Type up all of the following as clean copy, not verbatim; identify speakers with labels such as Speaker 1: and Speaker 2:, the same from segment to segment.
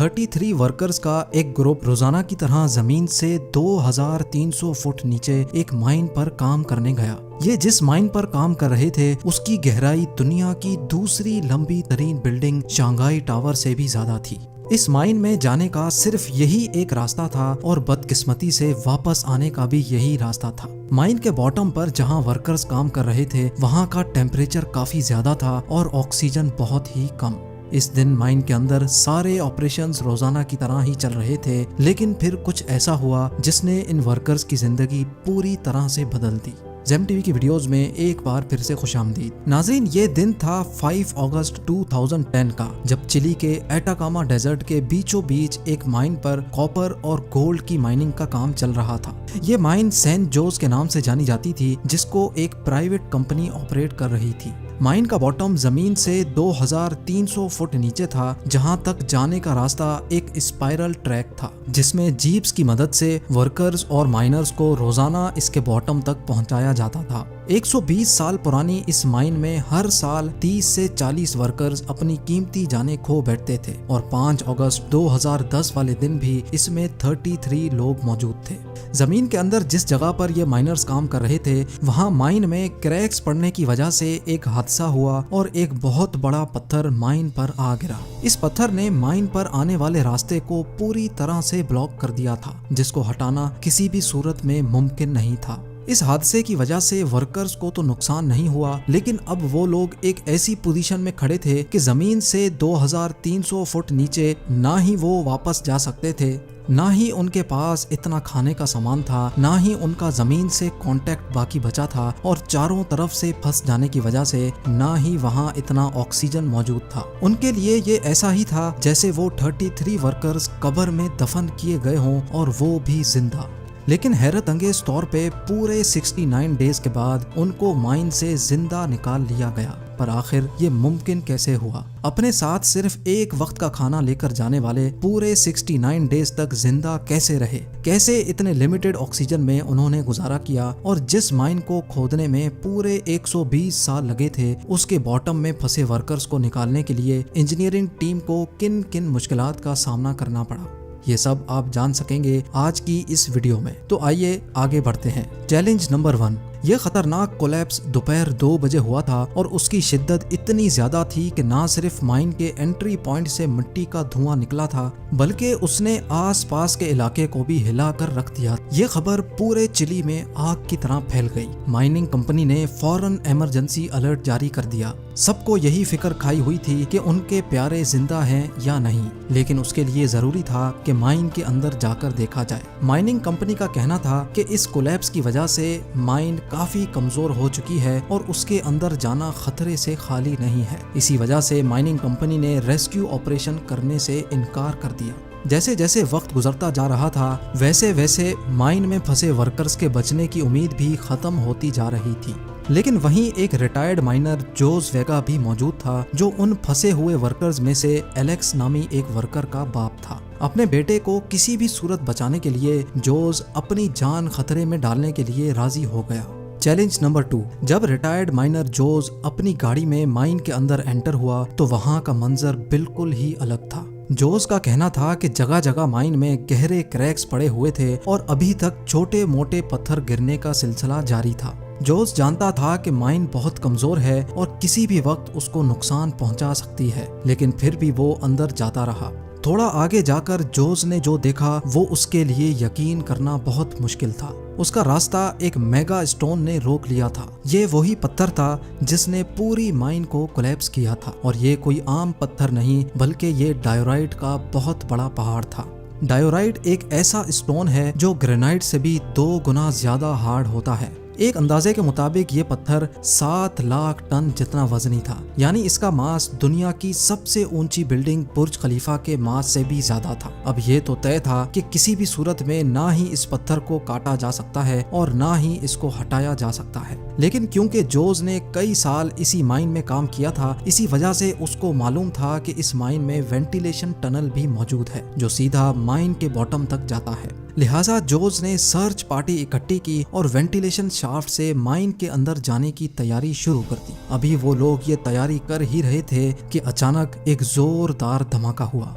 Speaker 1: 33 workers का एक group रोजाना की तरह जमीन से 2300 फुट नीचे एक माइन पर काम करने गया। ये जिस माइन पर काम कर रहे थे उसकी गहराई दुनिया की दूसरी लंबी तरीन बिल्डिंग शंघाई टावर से भी ज्यादा थी। इस माइन में जाने का सिर्फ यही एक रास्ता था और बदकिस्मती से वापस आने का भी यही रास्ता था। माइन के बॉटम पर जहां वर्कर्स काम कर रहे थे वहां का टेम्परेचर काफी ज्यादा था और ऑक्सीजन बहुत ही कम। इस दिन माइन के अंदर सारे ऑपरेशंस रोजाना की तरह ही चल रहे थे, लेकिन फिर कुछ ऐसा हुआ जिसने इन वर्कर्स की जिंदगी पूरी तरह से बदल दी। जेम टीवी की वीडियोस में एक बार फिर से खुशामदीद। नाज़रीन, ये दिन था 5 अगस्त 2010 का, जब चिली के एटाकामा डेजर्ट के बीचों बीच एक माइन पर कॉपर और गोल्ड की माइनिंग का काम चल रहा था। ये माइन सेंट जोस के नाम से जानी जाती थी, जिसको एक प्राइवेट कंपनी ऑपरेट कर रही थी। माइन का बॉटम जमीन से 2300 फुट नीचे था, जहां तक जाने का रास्ता एक स्पाइरल ट्रैक था, जिसमें जीप्स की मदद से वर्कर्स और माइनर्स को रोजाना इसके बॉटम तक पहुंचाया जाता था। 120 साल पुरानी इस माइन में हर साल 30 से 40 वर्कर्स अपनी कीमती जानें खो बैठते थे और 5 अगस्त 2010 वाले दिन भी इसमें 33 लोग मौजूद थे। जमीन के अंदर जिस जगह पर ये माइनर्स काम कर रहे थे वहां माइन में क्रैक्स पड़ने की वजह से एक हादसा हुआ और एक बहुत बड़ा पत्थर माइन पर आ गिरा। इस पत्थर ने माइन पर आने वाले रास्ते को पूरी तरह से ब्लॉक कर दिया था, जिसको हटाना किसी भी सूरत में मुमकिन नहीं था। इस हादसे की वजह से वर्कर्स को तो नुकसान नहीं हुआ, लेकिन अब वो लोग एक ऐसी पोजीशन में खड़े थे कि जमीन से 2300 फुट नीचे ना ही वो वापस जा सकते थे, ना ही उनके पास इतना खाने का सामान था, ना ही उनका जमीन से कांटेक्ट बाकी बचा था, और चारों तरफ से फंस जाने की वजह से ना ही वहां इतना ऑक्सीजन मौजूद था। उनके लिए ये ऐसा ही था जैसे वो 33 वर्कर्स कब्र में दफन किए गए हों और वो भी जिंदा। लेकिन हैरत अंगेज तौर पे पूरे 69 डेज के बाद उनको माइन से जिंदा निकाल लिया गया। पर आखिर ये मुमकिन कैसे हुआ? अपने साथ सिर्फ एक वक्त का खाना लेकर जाने वाले पूरे 69 डेज तक जिंदा कैसे रहे? कैसे इतने लिमिटेड ऑक्सीजन में उन्होंने गुजारा किया? और जिस माइन को खोदने में पूरे 120 साल लगे थे, उसके बॉटम में फंसे वर्कर्स को निकालने के लिए इंजीनियरिंग टीम को किन किन मुश्किलात का सामना करना पड़ा? ये सब आप जान सकेंगे आज की इस वीडियो में। तो आइए आगे बढ़ते हैं। Challenge number 1। ये खतरनाक कोलैप्स दोपहर 2 बजे हुआ था और उसकी शिद्दत इतनी ज्यादा थी कि ना सिर्फ माइन के एंट्री पॉइंट से मिट्टी का धुआं निकला था, बल्कि उसने आस पास के इलाके को भी हिला कर रख दिया। ये खबर पूरे चिली में आग की तरह फैल गई। माइनिंग कंपनी ने फौरन इमरजेंसी अलर्ट जारी कर दिया। सबको यही फिक्र खाई हुई थी कि उनके प्यारे जिंदा हैं या नहीं, लेकिन उसके लिए जरूरी था कि माइन के अंदर जाकर देखा जाए। माइनिंग कंपनी का कहना था कि इस कोलैप्स की वजह से माइन काफी कमजोर हो चुकी है और उसके अंदर जाना खतरे से खाली नहीं है। इसी वजह से माइनिंग कंपनी ने रेस्क्यू ऑपरेशन करने से इनकार कर दिया। जैसे जैसे वक्त गुजरता जा रहा था, वैसे वैसे माइन में फंसे वर्कर्स के बचने की उम्मीद भी खत्म होती जा रही थी। लेकिन वहीं एक रिटायर्ड माइनर जोस वेगा भी मौजूद था, जो उन फंसे हुए वर्कर्स में से एलेक्स नामी एक वर्कर का बाप था। अपने बेटे को किसी भी सूरत बचाने के लिए जोस अपनी जान खतरे में डालने के लिए राजी हो गया। Challenge number 2। जब रिटायर्ड माइनर जोस अपनी गाड़ी में माइन के अंदर एंटर हुआ तो वहां का मंजर बिल्कुल ही अलग था। जोस का कहना था कि जगह जगह माइन में गहरे क्रैक्स पड़े हुए थे और अभी तक छोटे मोटे पत्थर गिरने का सिलसिला जारी था। जोस जानता था कि माइन बहुत कमजोर है और किसी भी वक्त उसको नुकसान पहुंचा सकती है, लेकिन फिर भी वो अंदर जाता रहा। थोड़ा आगे जाकर जोस ने जो देखा वो उसके लिए यकीन करना बहुत मुश्किल था। उसका रास्ता एक मेगा स्टोन ने रोक लिया था। ये वही पत्थर था जिसने पूरी माइन को कोलैप्स किया था, और ये कोई आम पत्थर नहीं बल्कि ये डायोराइट का बहुत बड़ा पहाड़ था। डायोराइट एक ऐसा स्टोन है जो ग्रेनाइट से भी 2 गुना ज्यादा हार्ड होता है। एक अंदाजे के मुताबिक ये पत्थर 7 लाख टन जितना वजनी था, यानी इसका मास दुनिया की सबसे ऊंची बिल्डिंग बुर्ज खलीफा के मास से भी ज्यादा था। अब ये तो तय था कि किसी भी सूरत में ना ही इस पत्थर को काटा जा सकता है और ना ही इसको हटाया जा सकता है। लेकिन क्योंकि जोस ने कई साल इसी माइन में काम किया था, इसी वजह से उसको मालूम था कि इस माइन में वेंटिलेशन टनल भी मौजूद है जो सीधा माइन के बॉटम तक जाता है। लिहाजा जोस ने सर्च पार्टी इकट्ठी की और वेंटिलेशन शाफ्ट से माइन के अंदर जाने की तैयारी शुरू कर दी। अभी वो लोग ये तैयारी कर ही रहे थे कि अचानक एक जोरदार धमाका हुआ।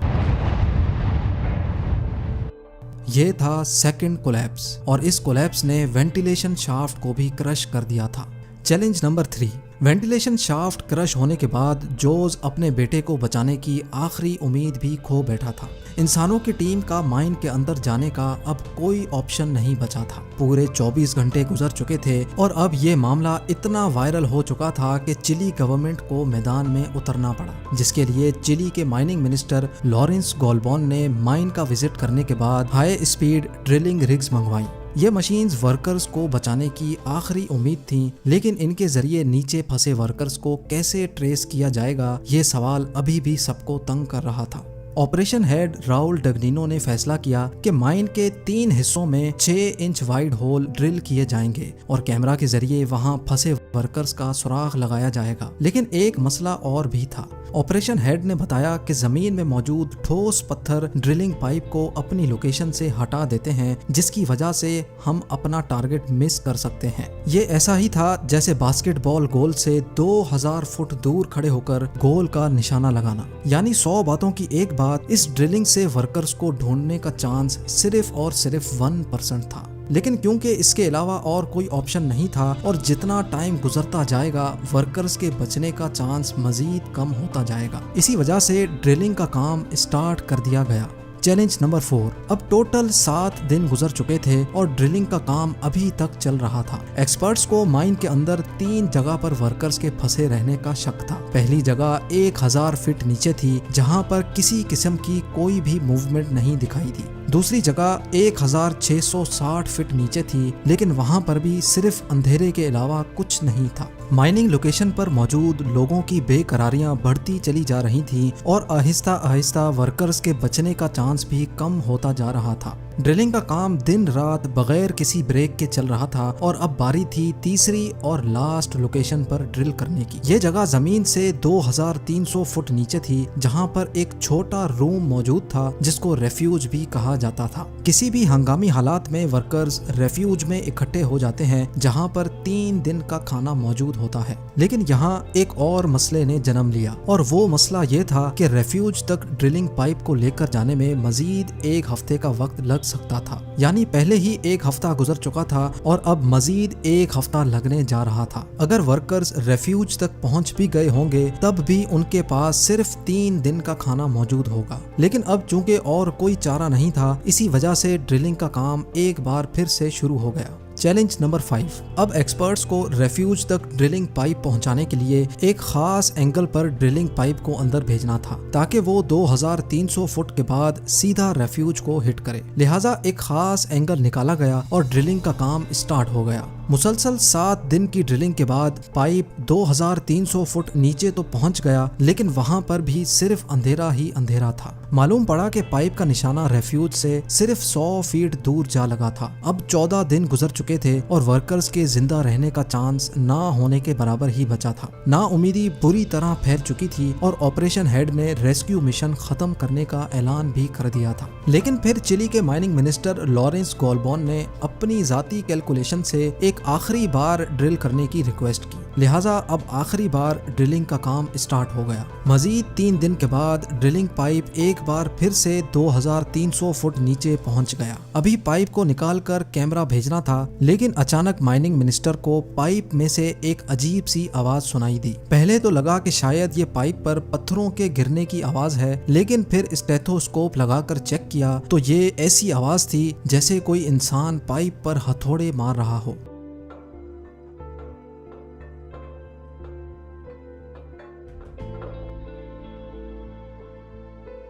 Speaker 1: یہ تھا سیکنڈ کولیپس، اور اس کولیپس نے وینٹیلیشن شافٹ کو بھی کرش کر دیا تھا۔ چیلنج نمبر 3، وینٹیلیشن شافٹ کرش ہونے کے بعد جوز اپنے بیٹے کو بچانے کی آخری امید بھی کھو بیٹھا تھا۔ انسانوں کی ٹیم کا مائن کے اندر جانے کا اب کوئی آپشن نہیں بچا تھا۔ پورے 24 گھنٹے گزر چکے تھے اور اب یہ معاملہ اتنا وائرل ہو چکا تھا کہ چلی گورنمنٹ کو میدان میں اترنا پڑا، جس کے لیے چلی کے مائننگ منسٹر لارنس گولبون نے مائن کا وزٹ کرنے کے بعد ہائی اسپیڈ ڈرلنگ رگز منگوائیں۔ یہ مشینز ورکرز کو بچانے کی آخری امید تھیں، لیکن ان کے ذریعے نیچے پھنسے ورکرز کو کیسے ٹریس کیا جائے گا، یہ سوال ابھی بھی سب کو تنگ کر رہا تھا۔ آپریشن ہیڈ راؤل ڈگنینو نے فیصلہ کیا کہ مائن کے 3 حصوں میں 6 انچ وائڈ ہول ڈرل کیے جائیں گے اور کیمرہ کے ذریعے وہاں پھنسے ورکرز کا سراغ لگایا جائے گا۔ لیکن ایک مسئلہ اور بھی تھا۔ آپریشن ہیڈ نے بتایا کہ زمین میں موجود ٹھوس پتھر ڈرلنگ پائپ کو اپنی لوکیشن سے ہٹا دیتے ہیں، جس کی وجہ سے ہم اپنا ٹارگٹ مس کر سکتے ہیں۔ یہ ایسا ہی تھا جیسے باسکٹ بال گول سے 2000 فٹ دور کھڑے ہو کر گول کا نشانہ لگانا، یعنی 100 باتوں کی ایک بات، اس ڈرلنگ سے ورکرز کو ڈھونڈنے کا چانس صرف اور صرف 1% تھا۔ لیکن کیونکہ اس کے علاوہ اور کوئی آپشن نہیں تھا اور جتنا ٹائم گزرتا جائے گا ورکرز کے بچنے کا چانس مزید کم ہوتا جائے گا، اسی وجہ سے ڈرلنگ کا کام اسٹارٹ کر دیا گیا۔ چیلنج نمبر 4، اب ٹوٹل 7 دن گزر چکے تھے اور ڈرلنگ کا کام ابھی تک چل رہا تھا۔ ایکسپرٹس کو مائن کے اندر 3 جگہ پر ورکرز کے پھنسے رہنے کا شک تھا۔ پہلی جگہ 1000 فٹ نیچے تھی، جہاں پر کسی قسم کی کوئی بھی موومنٹ نہیں دکھائی دی۔ دوسری جگہ 1660 فٹ نیچے تھی، لیکن وہاں پر بھی صرف اندھیرے کے علاوہ کچھ نہیں تھا۔ مائننگ لوکیشن پر موجود لوگوں کی بے قراریاں بڑھتی چلی جا رہی تھیں اور آہستہ آہستہ ورکرز کے بچنے کا چانس بھی کم ہوتا جا رہا تھا۔ ڈرلنگ کا کام دن رات بغیر کسی بریک کے چل رہا تھا اور اب باری تھی تیسری اور لاسٹ لوکیشن پر ڈرل کرنے کی۔ یہ جگہ زمین سے 2300 فٹ نیچے تھی، جہاں پر ایک چھوٹا روم موجود تھا جس کو ریفیوج بھی کہا جاتا تھا۔ کسی بھی ہنگامی حالات میں ورکرز ریفیوج میں اکٹھے ہو جاتے ہیں، جہاں پر 3 دن کا کھانا موجود ہوتا ہے۔ لیکن یہاں ایک اور مسئلے نے جنم لیا، اور وہ مسئلہ یہ تھا کہ ریفیوج تک ڈرلنگ پائپ کو لے کر جانے میں مزید 1 ہفتے کا وقت لگ سکتا تھا، یعنی پہلے ہی 1 ہفتہ گزر چکا تھا اور اب مزید 1 ہفتہ لگنے جا رہا تھا۔ اگر ورکرز ریفیوج تک پہنچ بھی گئے ہوں گے تب بھی ان کے پاس صرف 3 دن کا کھانا موجود ہوگا۔ لیکن اب چونکہ اور کوئی چارہ نہیں تھا، اسی وجہ سے ڈرلنگ کا کام ایک بار پھر سے شروع ہو گیا۔ چیلنج نمبر 5، اب ایکسپرٹس کو ریفیوج تک ڈرلنگ پائپ پہنچانے کے لیے ایک خاص اینگل پر ڈرلنگ پائپ کو اندر بھیجنا تھا تاکہ وہ 2300 فٹ کے بعد سیدھا ریفیوج کو ہٹ کرے۔ لہٰذا ایک خاص اینگل نکالا گیا اور ڈرلنگ کا کام اسٹارٹ ہو گیا۔ مسلسل 7 دن کی ڈرلنگ کے بعد پائپ 2300 فٹ نیچے تو پہنچ گیا، لیکن وہاں پر بھی صرف اندھیرا ہی اندھیرا تھا۔ معلوم پڑا کہ پائپ کا نشانہ ریفیوج سے صرف 100 فیٹ دور جا لگا تھا۔ اب 14 دن گزر چکے تھے اور ورکرز کے زندہ رہنے کا چانس نہ ہونے کے برابر ہی بچا تھا۔ نا امیدی بری طرح پھیل چکی تھی اور آپریشن ہیڈ نے ریسکیو مشن ختم کرنے کا اعلان بھی کر دیا تھا۔ لیکن پھر چلی کے مائننگ منسٹر لارنس گولبون نے اپنی ذاتی کیلکولیشن سے ایک آخری بار ڈرل کرنے کی ریکویسٹ کی، لہٰذا اب آخری بار ڈرلنگ کا کام اسٹارٹ ہو گیا۔ مزید 3 دن کے بعد ڈرلنگ پائپ ایک بار پھر سے 2300 فٹ نیچے پہنچ گیا۔ ابھی پائپ کو نکال کر کیمرہ بھیجنا تھا، لیکن اچانک مائننگ منسٹر کو پائپ میں سے ایک عجیب سی آواز سنائی دی۔ پہلے تو لگا کہ شاید یہ پائپ پر پتھروں کے گرنے کی آواز ہے، لیکن پھر اسٹیتھوسکوپ لگا کر چیک کیا تو یہ ایسی آواز تھی جیسے کوئی انسان پائپ پر ہتھوڑے مار رہا ہو۔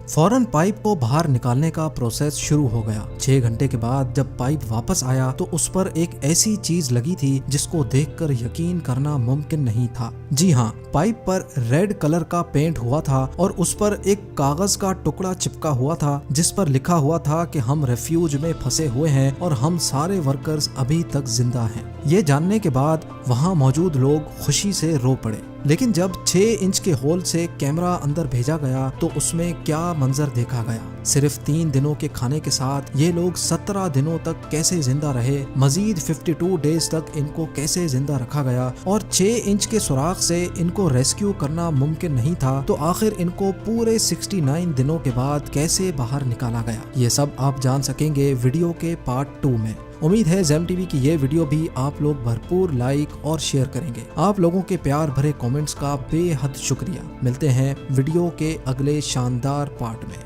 Speaker 1: فوراً پائپ کو باہر نکالنے کا پروسیس شروع ہو گیا۔ 6 گھنٹے کے بعد جب پائپ واپس آیا تو اس پر ایک ایسی چیز لگی تھی جس کو دیکھ کر یقین کرنا ممکن نہیں تھا۔ جی ہاں، پائپ پر ریڈ کلر کا پینٹ ہوا تھا اور اس پر ایک کاغذ کا ٹکڑا چپکا ہوا تھا جس پر لکھا ہوا تھا کہ ہم ریفیوج میں پھنسے ہوئے ہیں اور ہم سارے ورکرز ابھی تک زندہ ہیں۔ یہ جاننے کے بعد وہاں موجود لوگ خوشی سے رو پڑے، لیکن جب 6 इंच کے ہول سے کیمرہ اندر بھیجا گیا تو اس میں کیا منظر دیکھا گیا۔ صرف 3 دنوں کے کھانے کے ساتھ یہ لوگ 17 دنوں تک کیسے زندہ رہے، مزید 52 ڈیز تک ان کو کیسے زندہ رکھا گیا، اور 6 इंच کے سوراخ سے ان کو ریسکیو کرنا ممکن نہیں تھا تو آخر ان کو پورے 69 دنوں کے بعد کیسے باہر نکالا گیا، یہ سب آپ جان سکیں گے ویڈیو کے پارٹ 2 میں۔ امید ہے زیم ٹی وی کی یہ ویڈیو بھی آپ لوگ بھرپور لائک اور شیئر کریں گے۔ آپ لوگوں کے پیار بھرے کومنٹس کا بے حد شکریہ۔ ملتے ہیں ویڈیو کے اگلے شاندار پارٹ میں۔